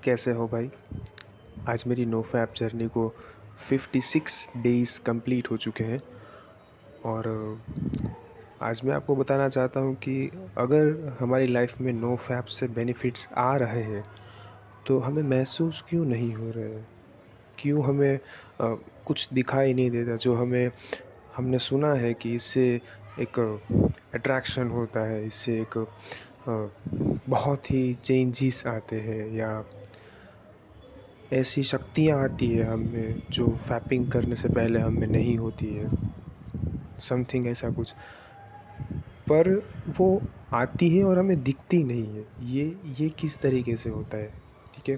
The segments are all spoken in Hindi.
कैसे हो भाई। आज मेरी नो फैप जर्नी को 56 डेज़ कंप्लीट हो चुके हैं। और आज मैं आपको बताना चाहता हूँ कि अगर हमारी लाइफ में नो फैप से बेनिफिट्स आ रहे हैं तो हमें महसूस क्यों नहीं हो रहे हैं। क्यों हमें कुछ दिखाई नहीं देता जो हमें हमने सुना है कि इससे एक अट्रैक्शन होता है, इससे एक बहुत ही चेंजेस आते हैं या ऐसी शक्तियाँ आती है हमें जो फैपिंग करने से पहले हमें नहीं होती है, समथिंग ऐसा कुछ। पर वो आती है और हमें दिखती नहीं है। ये किस तरीके से होता है, ठीक है।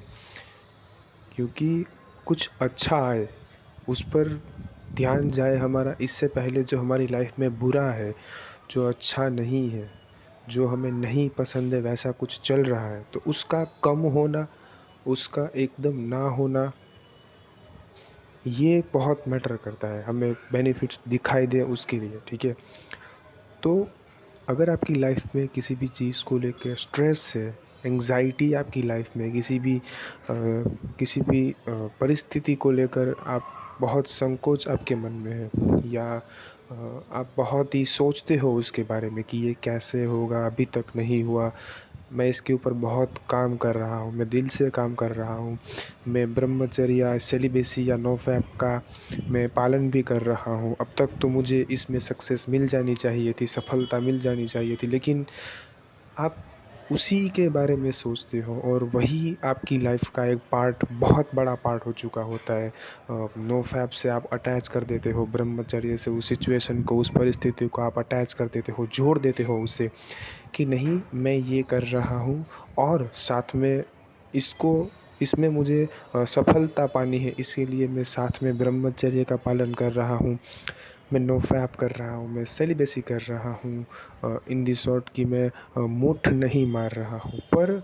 क्योंकि कुछ अच्छा आए उस पर ध्यान जाए हमारा, इससे पहले जो हमारी लाइफ में बुरा है, जो अच्छा नहीं है, जो हमें नहीं पसंद है वैसा कुछ चल रहा है तो उसका कम होना, उसका एकदम ना होना, ये बहुत मैटर करता है। हमें बेनिफिट्स दिखाई दे उसके लिए, ठीक है। तो अगर आपकी लाइफ में किसी भी चीज़ को लेकर स्ट्रेस है, एंजाइटी आपकी लाइफ में किसी भी परिस्थिति को लेकर आप बहुत संकोच आपके मन में है, या आप बहुत ही सोचते हो उसके बारे में कि ये कैसे होगा, अभी तक नहीं हुआ, मैं इसके ऊपर बहुत काम कर रहा हूँ, मैं दिल से काम कर रहा हूँ, मैं ब्रह्मचर्य या सेलिबेसी या नोफैप का मैं पालन भी कर रहा हूँ, अब तक तो मुझे इसमें सक्सेस मिल जानी चाहिए थी, सफलता मिल जानी चाहिए थी, लेकिन आप उसी के बारे में सोचते हो और वही आपकी लाइफ का एक पार्ट, बहुत बड़ा पार्ट हो चुका होता है। नो फैप से आप अटैच कर देते हो, ब्रह्मचर्य से उस सिचुएशन को, उस परिस्थिति को आप अटैच कर देते हो, जोड़ देते हो उससे कि नहीं मैं ये कर रहा हूँ और साथ में इसको इसमें मुझे सफलता पानी है, इसीलिए मैं साथ में ब्रह्मचर्य का पालन कर रहा हूँ, मैं नो फैप कर रहा हूँ, मैं सेलिबेसी कर रहा हूँ, इन दी शॉर्ट कि मैं मुठ नहीं मार रहा हूँ। पर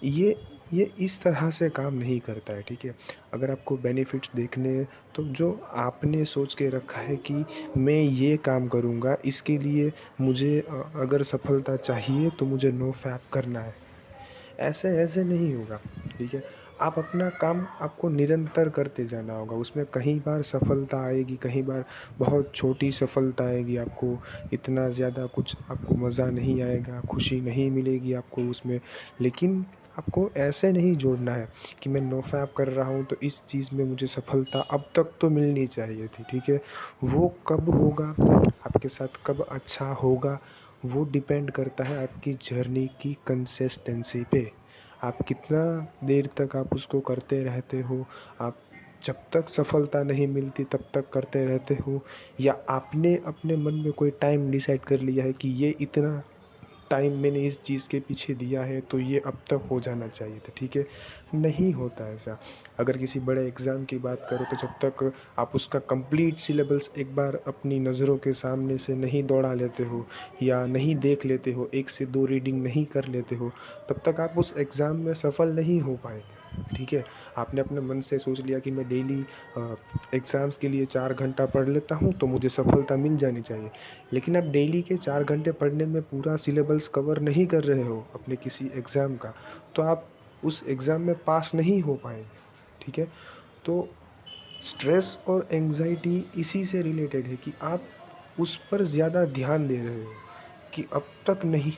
ये ये इस तरह से काम नहीं करता है, ठीक है। अगर आपको बेनिफिट्स देखने हैं तो जो आपने सोच के रखा है कि मैं ये काम करूँगा, इसके लिए मुझे अगर सफलता चाहिए तो मुझे नो फैप करना है, ऐसे ऐसे नहीं होगा, ठीक है। आप अपना काम आपको निरंतर करते जाना होगा, उसमें कहीं बार सफलता आएगी, कहीं बार बहुत छोटी सफलता आएगी, आपको इतना ज़्यादा कुछ आपको मज़ा नहीं आएगा, खुशी नहीं मिलेगी आपको उसमें। लेकिन आपको ऐसे नहीं जोड़ना है कि मैं नोफैप कर रहा हूँ तो इस चीज़ में मुझे सफलता अब तक तो मिलनी चाहिए थी, ठीक है। वो कब होगा, आपके साथ कब अच्छा होगा, वो डिपेंड करता है आपकी जर्नी की कंसिस्टेंसी पे। आप कितना देर तक आप उसको करते रहते हो, आप जब तक सफलता नहीं मिलती तब तक करते रहते हो, या आपने अपने मन में कोई टाइम डिसाइड कर लिया है कि ये इतना टाइम मैंने इस चीज़ के पीछे दिया है तो ये अब तक हो जाना चाहिए था, ठीक है। नहीं होता ऐसा। अगर किसी बड़े एग्ज़ाम की बात करो तो जब तक आप उसका कंप्लीट सिलेबस एक बार अपनी नज़रों के सामने से नहीं दौड़ा लेते हो या नहीं देख लेते हो, एक से दो रीडिंग नहीं कर लेते हो, तब तक आप उस एग्ज़ाम में सफल नहीं हो पाएंगे, ठीक है। आपने अपने मन से सोच लिया कि मैं डेली एग्ज़ाम्स के लिए 4 घंटा पढ़ लेता हूँ तो मुझे सफलता मिल जानी चाहिए, लेकिन आप डेली के 4 घंटे पढ़ने में पूरा सिलेबस कवर नहीं कर रहे हो अपने किसी एग्ज़ाम का, तो आप उस एग्ज़ाम में पास नहीं हो पाएंगे, ठीक है। तो स्ट्रेस और एंजाइटी इसी से रिलेटेड है कि आप उस पर ज़्यादा ध्यान दे रहे हो कि अब तक नहीं,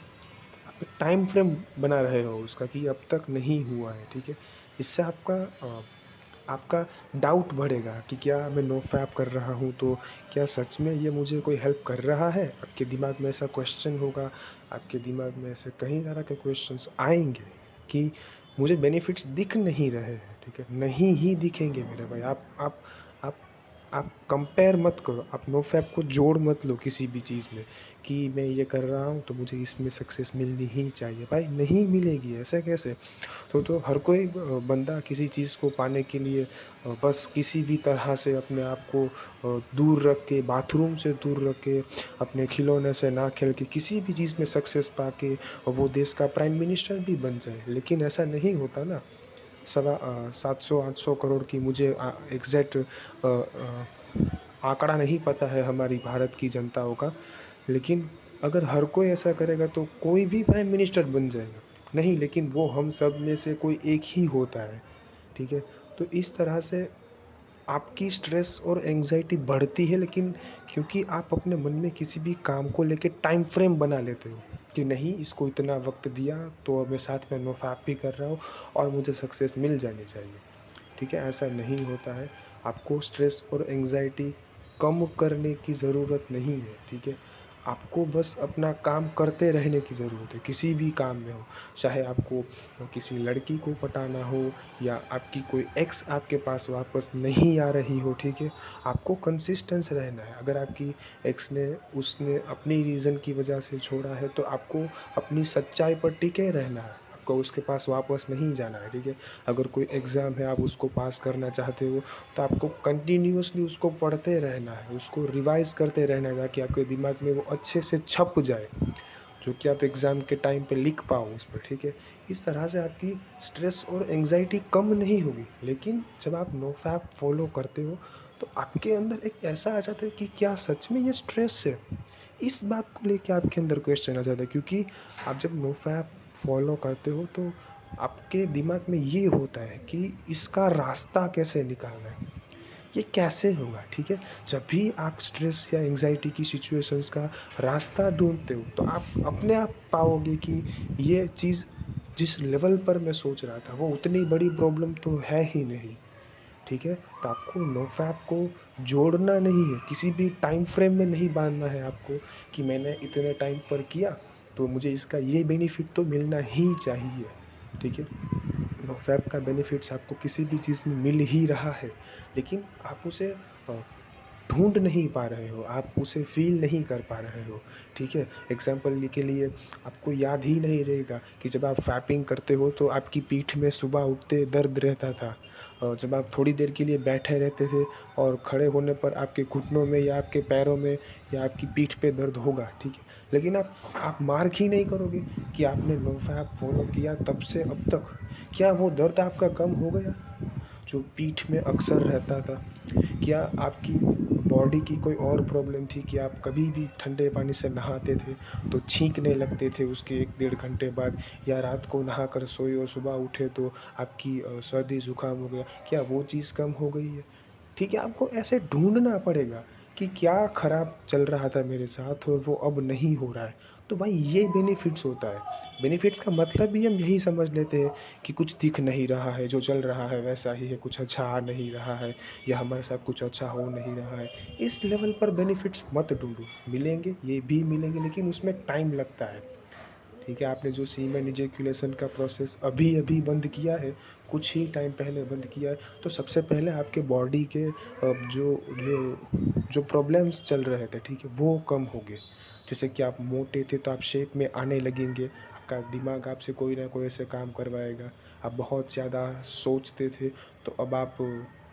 आप एक टाइम फ्रेम बना रहे हो उसका कि अब तक नहीं हुआ है, ठीक है। इससे आपका डाउट बढ़ेगा कि क्या मैं नो फैप कर रहा हूँ तो क्या सच में ये मुझे कोई हेल्प कर रहा है। आपके दिमाग में ऐसा क्वेश्चन होगा, आपके दिमाग में ऐसे कई तरह के क्वेश्चंस आएंगे कि मुझे बेनिफिट्स दिख नहीं रहे हैं, ठीक है। नहीं ही दिखेंगे मेरे भाई। आप आप कंपेयर मत करो, आप नो फैप को जोड़ मत लो किसी भी चीज़ में कि मैं ये कर रहा हूँ तो मुझे इसमें सक्सेस मिलनी ही चाहिए। भाई नहीं मिलेगी, ऐसा कैसे। तो हर कोई बंदा किसी चीज़ को पाने के लिए बस किसी भी तरह से अपने आप को दूर रख के, बाथरूम से दूर रख के, अपने खिलौने से ना खेल के किसी भी चीज़ में सक्सेस पाके वो देश का प्राइम मिनिस्टर भी बन जाए, लेकिन ऐसा नहीं होता ना। 700-800 करोड़ की मुझे एग्जैक्ट आंकड़ा नहीं पता है हमारी भारत की जनताओं का, लेकिन अगर हर कोई ऐसा करेगा तो कोई भी प्राइम मिनिस्टर बन जाएगा। नहीं, लेकिन वो हम सब में से कोई एक ही होता है, ठीक है? तो इस तरह से आपकी स्ट्रेस और एंग्ज़ायटी बढ़ती है, लेकिन क्योंकि आप अपने मन में किसी भी काम को लेके टाइम फ्रेम बना लेते हो कि नहीं, इसको इतना वक़्त दिया तो अब मैं साथ में नोफ़ैप भी कर रहा हूँ और मुझे सक्सेस मिल जानी चाहिए, ठीक है? ऐसा नहीं होता है। आपको स्ट्रेस और एंग्ज़ायटी कम करने की ज़रूरत नहीं है, ठीक है? आपको बस अपना काम करते रहने की ज़रूरत है, किसी भी काम में हो। चाहे आपको किसी लड़की को पटाना हो या आपकी कोई एक्स आपके पास वापस नहीं आ रही हो, ठीक है? आपको कंसिस्टेंस रहना है। अगर आपकी एक्स ने उसने अपनी रीज़न की वजह से छोड़ा है, तो आपको अपनी सच्चाई पर टिके रहना है। आपको उसके पास वापस नहीं जाना है, ठीक है? अगर कोई एग्ज़ाम है, आप उसको पास करना चाहते हो, तो आपको कंटिन्यूअसली उसको पढ़ते रहना है, उसको रिवाइज़ करते रहना है, ताकि आपके दिमाग में वो अच्छे से छप जाए, जो कि आप एग्ज़ाम के टाइम पे लिख पाओ उस पर, ठीक है? इस तरह से आपकी स्ट्रेस और एंग्ज़ायटी कम नहीं होगी, लेकिन जब आप नोफ़ैप फ़ॉलो करते हो, तो आपके अंदर एक ऐसा आ जाता है कि क्या सच में ये स्ट्रेस है? इस बात को लेके आपके अंदर क्वेश्चन आ जाता है, क्योंकि आप जब नोफ़ैप फ़ॉलो करते हो, तो आपके दिमाग में ये होता है कि इसका रास्ता कैसे निकालना है? ये कैसे होगा, ठीक है? जब भी आप स्ट्रेस या एंग्ज़ायटी की सिचुएशंस का रास्ता ढूँढते हो, तो आप अपने आप पाओगे कि ये चीज़ जिस लेवल पर मैं सोच रहा था, वो उतनी बड़ी प्रॉब्लम तो है ही नहीं, ठीक है? तो आपको नोफ़ैप को जोड़ना नहीं है, किसी भी टाइम फ्रेम में नहीं बाँधना है आपको कि मैंने इतने टाइम पर किया, तो मुझे इसका ये बेनिफिट तो मिलना ही चाहिए, ठीक है? नोफ़ैप का बेनिफिट्स आपको किसी भी चीज़ में मिल ही रहा है, लेकिन आप उसे अ, ढूँढ नहीं पा रहे हो, आप उसे फ़ील नहीं कर पा रहे हो, ठीक है? एग्ज़ाम्पल के लिए आपको याद ही नहीं रहेगा कि जब आप फ़ैपिंग करते हो, तो आपकी पीठ में सुबह उठते दर्द रहता था। जब आप थोड़ी देर के लिए बैठे रहते थे और खड़े होने पर आपके घुटनों में या आपके पैरों में या आपकी पीठ पे दर्द होगा, ठीक है? लेकिन आप मार्क ही नहीं करोगे कि आपने नोफ़ैप फ़ॉलो किया तब से अब तक, क्या वो दर्द आपका कम हो गया, जो पीठ में अक्सर रहता था? क्या आपकी बॉडी की कोई और प्रॉब्लम थी कि आप कभी भी ठंडे पानी से नहाते थे तो छींकने लगते थे उसके 1 डेढ़ घंटे बाद, या रात को नहाकर सोए और सुबह उठे तो आपकी सर्दी ज़ुकाम हो गया, क्या वो चीज़ कम हो गई है? ठीक है, आपको ऐसे ढूँढना पड़ेगा कि क्या खराब चल रहा था मेरे साथ और वो अब नहीं हो रहा है। तो भाई ये बेनिफिट्स होता है। बेनिफिट्स का मतलब भी हम यही समझ लेते हैं कि कुछ दिख नहीं रहा है, जो चल रहा है वैसा ही है, कुछ अच्छा आ नहीं रहा है या हमारे साथ कुछ अच्छा हो नहीं रहा है। इस लेवल पर बेनिफिट्स मत ढूँढो, मिलेंगे, ये भी मिलेंगे, लेकिन उसमें टाइम लगता है। ठीक है, आपने जो सीमेन इजैकुलेशन का प्रोसेस अभी-अभी बंद किया है, कुछ ही टाइम पहले बंद किया है, तो सबसे पहले आपके बॉडी के जो जो जो प्रॉब्लम्स चल रहे थे, ठीक है, वो कम होंगे। जैसे कि आप मोटे थे तो आप शेप में आने लगेंगे, आपका दिमाग आपसे कोई ना कोई ऐसे काम करवाएगा। आप बहुत ज़्यादा सोचते थे, तो अब आप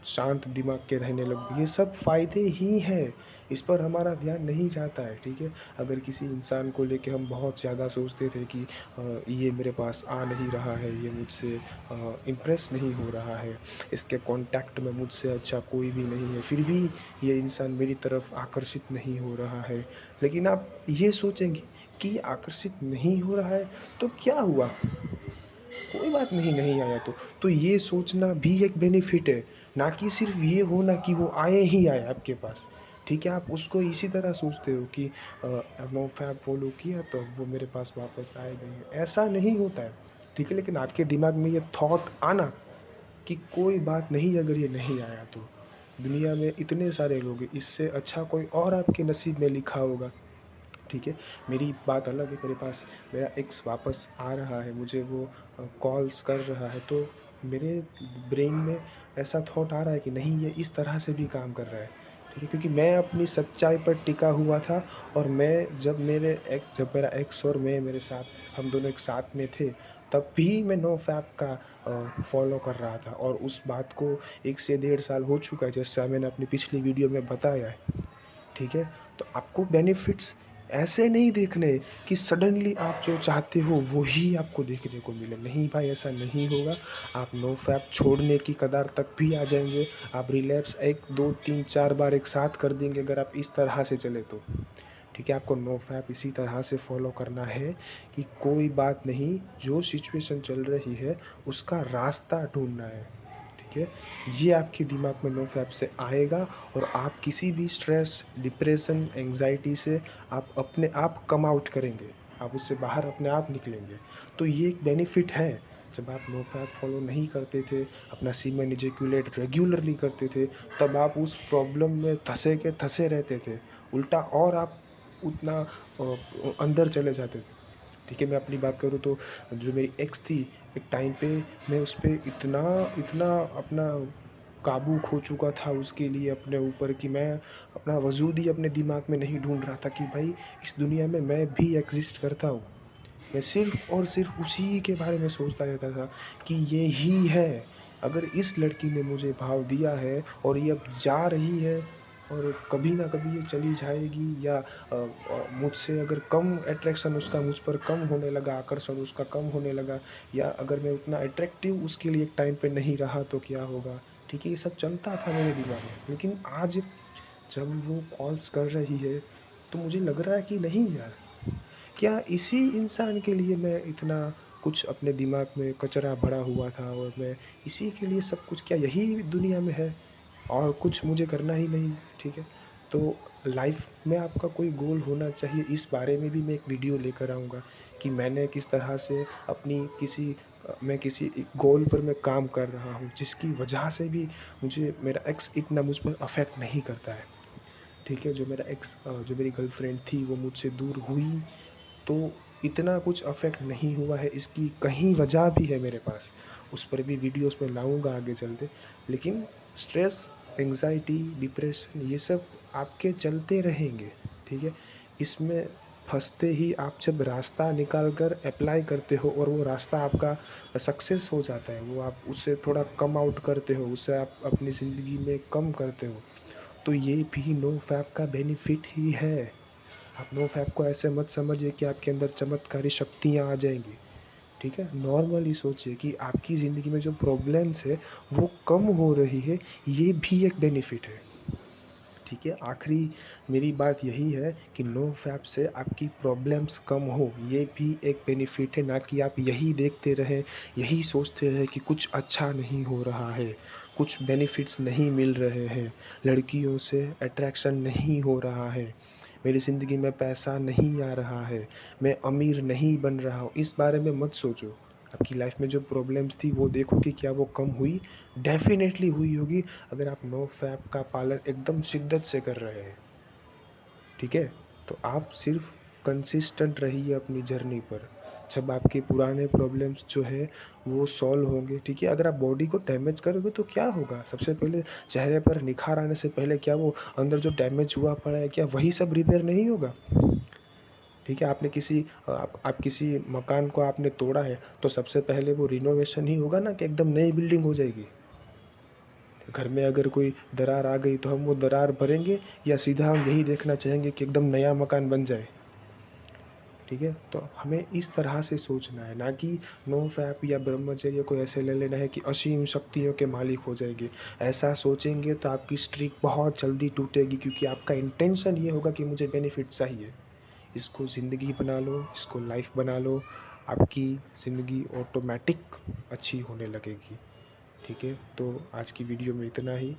शांत दिमाग के रहने लगोगे। ये सब फ़ायदे ही हैं, इस पर हमारा ध्यान नहीं जाता है, ठीक है? अगर किसी इंसान को लेके हम बहुत ज़्यादा सोचते थे कि ये मेरे पास आ नहीं रहा है, ये मुझसे इम्प्रेस नहीं हो रहा है, इसके कॉन्टैक्ट में मुझसे अच्छा कोई भी नहीं है, फिर भी ये इंसान मेरी तरफ आकर्षित नहीं हो रहा है। लेकिन आप ये सोचेंगे कि ये आकर्षित नहीं हो रहा है, तो क्या हुआ? कोई बात नहीं, नहीं आया तो। तो ये सोचना भी एक बेनिफिट है, ना कि सिर्फ़ ये होना कि वो आए ही आए आपके पास, ठीक है? आप उसको इसी तरह सोचते हो कि नो फैब फ़ॉलो किया तो अब वो मेरे पास वापस आएगा ही, ऐसा नहीं होता है, ठीक है? लेकिन आपके दिमाग में ये थॉट आना कि कोई बात नहीं, अगर ये नहीं आया तो, दुनिया में इतने सारे लोग हैं, इससे अच्छा कोई और आपके नसीब में लिखा होगा। ठीक है, मेरी बात अलग है, मेरे पास मेरा एक्स वापस आ रहा है, मुझे वो कॉल्स कर रहा है, तो मेरे ब्रेन में ऐसा थॉट आ रहा है कि नहीं, ये इस तरह से भी काम कर रहा है, ठीक है? क्योंकि मैं अपनी सच्चाई पर टिका हुआ था, और मैं जब मेरा एक्स और मैं मेरे साथ हम दोनों एक साथ में थे, तब भी मैं नो फैप का फॉलो कर रहा था, और उस बात को 1 से डेढ़ साल हो चुका है, जैसा मैंने अपनी पिछली वीडियो में बताया है। ठीक है? तो आपको बेनिफिट्स ऐसे नहीं देखने कि सडनली आप जो चाहते हो वो ही आपको देखने को मिले। नहीं भाई, ऐसा नहीं होगा। आप नो फैप छोड़ने की कगार तक भी आ जाएँगे। आप रिलैप्स 1, 2, 3, 4 बार एक साथ कर देंगे, अगर आप इस तरह से चले तो। ठीक है। आपको नो फैप इसी तरह से फॉलो करना है कि कोई बात नहीं, जो सिचुएशन चल रही है उसका रास्ता ढूँढना है, ठीक है। ये आपके दिमाग में नो फैप से आएगा और आप किसी भी स्ट्रेस, डिप्रेशन, एंग्जायटी से आप अपने आप कम आउट करेंगे, आप उससे बाहर अपने आप निकलेंगे। तो ये एक बेनिफिट है। जब आप नो फैप फॉलो नहीं करते थे, अपना सीमेन इजैक्यूलेट रेगुलरली करते थे, तब आप उस प्रॉब्लम में धँसे के धँसे रहते थे। उल्टा और आप उतना अंदर चले जाते थे, ठीक है। मैं अपनी बात करूँ तो जो मेरी एक्स थी, एक टाइम पे मैं उस पे इतना इतना अपना काबू खो चुका था उसके लिए अपने ऊपर, कि मैं अपना वजूद ही अपने दिमाग में नहीं ढूंढ रहा था कि भाई इस दुनिया में मैं भी एग्जिस्ट करता हूँ। मैं सिर्फ और सिर्फ उसी के बारे में सोचता रहता था कि ये ही है। अगर इस लड़की ने मुझे भाव दिया है और ये अब जा रही है और कभी ना कभी ये चली जाएगी, या मुझसे अगर कम अट्रैक्शन उसका मुझ पर कम होने लगा, आकर्षण उसका कम होने लगा, या अगर मैं उतना अट्रैक्टिव उसके लिए एक टाइम पे नहीं रहा तो क्या होगा, ठीक है। ये सब चलता था मेरे दिमाग में। लेकिन आज जब वो कॉल्स कर रही है तो मुझे लग रहा है कि नहीं यार, क्या इसी इंसान के लिए मैं इतना कुछ अपने दिमाग में कचरा भरा हुआ था, और मैं इसी के लिए सब कुछ, क्या यही दुनिया में है और कुछ मुझे करना ही नहीं है, ठीक है। तो लाइफ में आपका कोई गोल होना चाहिए, इस बारे में भी मैं एक वीडियो लेकर आऊँगा कि मैंने किस तरह से अपनी मैं किसी एक गोल पर मैं काम कर रहा हूँ, जिसकी वजह से भी मुझे मेरा एक्स इतना मुझ पर अफेक्ट नहीं करता है, ठीक है। जो मेरा एक्स जो मेरी गर्लफ्रेंड थी वो मुझसे दूर हुई तो इतना कुछ अफेक्ट नहीं हुआ है, इसकी कहीं वजह भी है मेरे पास, उस पर भी वीडियोस में लाऊंगा आगे चलते। लेकिन स्ट्रेस, एंग्जाइटी, डिप्रेशन, ये सब आपके चलते रहेंगे, ठीक है। इसमें फंसते ही आप जब रास्ता निकाल कर अप्लाई करते हो और वो रास्ता आपका सक्सेस हो जाता है, वो आप उससे थोड़ा कम आउट करते हो, उससे आप अपनी ज़िंदगी में कम करते हो, तो ये भी नो फैप का बेनिफिट ही है। आप नो फैप को ऐसे मत समझिए कि आपके अंदर चमत्कारी शक्तियाँ आ जाएंगी, ठीक है। नॉर्मली सोचिए कि आपकी ज़िंदगी में जो प्रॉब्लम्स है वो कम हो रही है, ये भी एक बेनिफिट है, ठीक है। आखिरी मेरी बात यही है कि नो फैप से आपकी प्रॉब्लम्स कम हो, ये भी एक बेनिफिट है, ना कि आप यही देखते रहें, यही सोचते रहें कि कुछ अच्छा नहीं हो रहा है, कुछ बेनिफिट्स नहीं मिल रहे हैं, लड़कियों से अट्रैक्शन नहीं हो रहा है, मेरी ज़िंदगी में पैसा नहीं आ रहा है, मैं अमीर नहीं बन रहा हूँ। इस बारे में मत सोचो। आपकी लाइफ में जो प्रॉब्लम्स थी वो देखो कि क्या वो कम हुई? डेफ़िनेटली हुई होगी, अगर आप नो फैप का पालन एकदम शिद्दत से कर रहे हैं, ठीक है? तो आप सिर्फ़ कंसिस्टेंट रहिए अपनी जर्नी पर। जब आपके पुराने प्रॉब्लम्स जो है वो सॉल्व होंगे, ठीक है? अगर आप बॉडी को डैमेज करोगे तो क्या होगा? सबसे पहले चेहरे पर निखार आने से पहले क्या वो अंदर जो डैमेज हुआ पड़ा है, क्या वही सब रिपेयर नहीं होगा? ठीक है? आपने आप किसी मकान को आपने तोड़ा है, तो सबसे पहले वो रिनोवेशन ही होगा ना, कि एकदम नई बिल्डिंग हो जाएगी। घर में अगर कोई दरार आ गई तो हम वो दरार भरेंगे, या सीधा हम यही देखना चाहेंगे कि एकदम नया मकान बन जाए, ठीक है। तो हमें इस तरह से सोचना है, ना कि नो फैप या ब्रह्मचर्य को ऐसे ले लेना है कि असीम शक्तियों के मालिक हो जाएंगे। ऐसा सोचेंगे तो आपकी स्ट्रीक बहुत जल्दी टूटेगी, क्योंकि आपका इंटेंशन ये होगा कि मुझे बेनिफिट चाहिए। इसको ज़िंदगी बना लो, इसको लाइफ बना लो, आपकी ज़िंदगी ऑटोमेटिक अच्छी होने लगेगी, ठीक है। तो आज की वीडियो में इतना ही।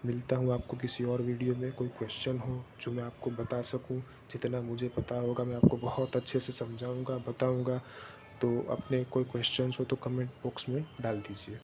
मिलता हूँ आपको किसी और वीडियो में। कोई क्वेश्चन हो जो मैं आपको बता सकूँ, जितना मुझे पता होगा मैं आपको बहुत अच्छे से समझाऊँगा, बताऊँगा। तो अपने कोई क्वेश्चंस हो तो कमेंट बॉक्स में डाल दीजिए।